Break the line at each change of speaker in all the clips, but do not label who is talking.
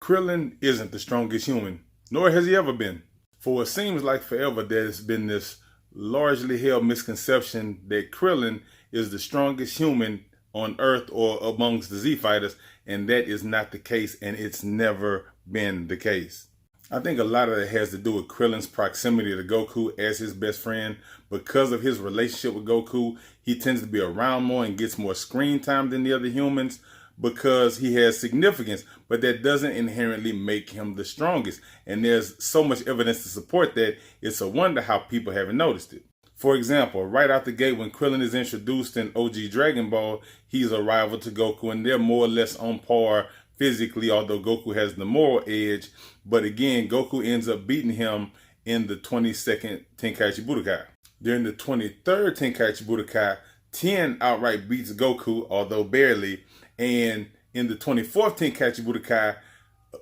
Krillin isn't the strongest human, nor has he ever been. For what seems like forever, there's been this largely held misconception that Krillin is the strongest human on Earth or amongst the Z fighters, and that is not the case, and it's never been the case. I think a lot of it has to do with Krillin's proximity to Goku as his best friend. Because of his relationship with Goku, he tends to be around more and gets more screen time than the other humans because he has significance, but that doesn't inherently make him the strongest. And there's so much evidence to support that, it's a wonder how people haven't noticed it. For example, right out the gate when Krillin is introduced in OG Dragon Ball, he's a rival to Goku and they're more or less on par physically, although Goku has the moral edge. But again, Goku ends up beating him in the 22nd Tenkaichi Budokai. During the 23rd Tenkaichi Budokai, Tien outright beats Goku, although barely. And in the 24th Tenkaichi Budokai,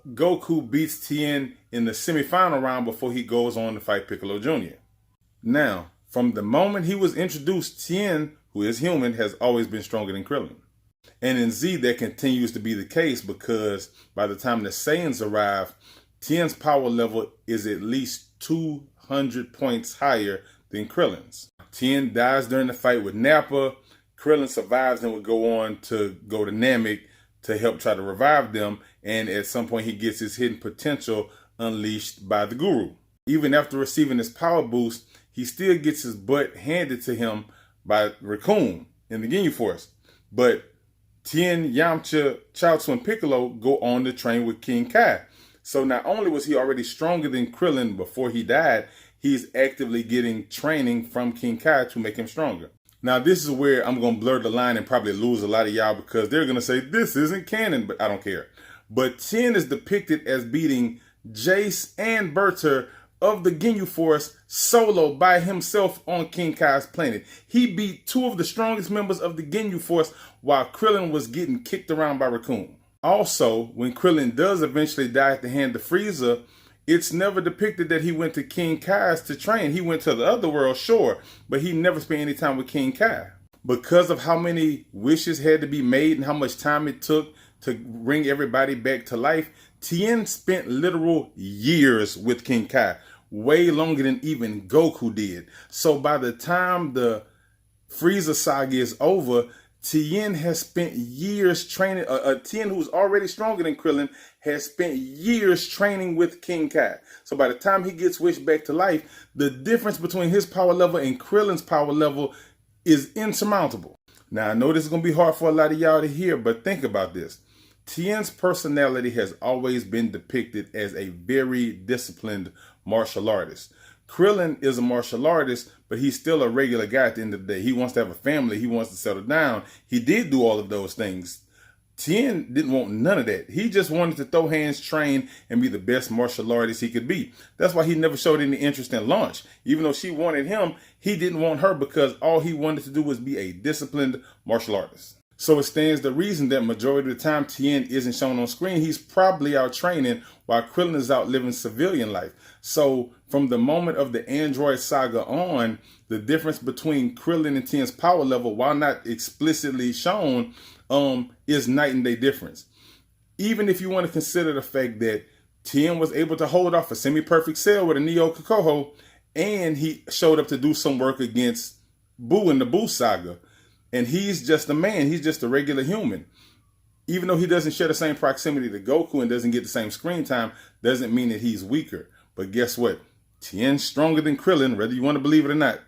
Goku beats Tien in the semifinal round before he goes on to fight Piccolo Jr. Now, from the moment he was introduced, Tien, who is human, has always been stronger than Krillin. And in Z, that continues to be the case because by the time the Saiyans arrive, Tien's power level is at least 200 points higher than Krillin's. Tien dies during the fight with Nappa. Krillin survives and would go on to go to Namek to help try to revive them. And at some point, he gets his hidden potential unleashed by the Guru. Even after receiving his power boost, he still gets his butt handed to him by Raccoon in the Ginyu Force. But Tien, Yamcha, Chaozu, and Piccolo go on to train with King Kai. So not only was he already stronger than Krillin before he died, he's actively getting training from King Kai to make him stronger. Now this is where I'm going to blur the line and probably lose a lot of y'all because they're going to say this isn't canon, but I don't care. But Tien is depicted as beating Jace and Berta of the Ginyu Force solo by himself on King Kai's planet. He beat two of the strongest members of the Ginyu Force while Krillin was getting kicked around by Raccoon. Also, when Krillin does eventually die at the hand of Frieza, it's never depicted that he went to King Kai's to train. He went to the other world, sure, but he never spent any time with King Kai. Because of how many wishes had to be made and how much time it took to bring everybody back to life, Tien spent literal years with King Kai, way longer than even Goku did. So by the time the Frieza saga is over, Tien has spent years training. Tien, who's already stronger than Krillin, has spent years training with King Kai. So by the time he gets wished back to life, the difference between his power level and Krillin's power level is insurmountable. Now, I know this is going to be hard for a lot of y'all to hear, but think about this. Tien's personality has always been depicted as a very disciplined martial artist. Krillin is a martial artist, but he's still a regular guy at the end of the day. He wants to have a family. He wants to settle down. He did do all of those things. Tien didn't want none of that. He just wanted to throw hands, train, and be the best martial artist he could be. That's why he never showed any interest in Launch. Even though she wanted him, he didn't want her because all he wanted to do was be a disciplined martial artist. So it stands to reason that majority of the time Tien isn't shown on screen. He's probably out training while Krillin is out living civilian life. So from the moment of the Android saga on, the difference between Krillin and Tien's power level, while not explicitly shown, is night and day difference. Even if you want to consider the fact that Tien was able to hold off a semi-perfect Cell with a Neo Kokoho, and he showed up to do some work against Buu in the Buu saga. And he's just a man. He's just a regular human. Even though he doesn't share the same proximity to Goku and doesn't get the same screen time, doesn't mean that he's weaker. But guess what? Tien's stronger than Krillin, whether you want to believe it or not.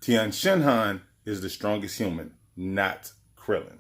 Tien Shinhan is the strongest human, not Krillin.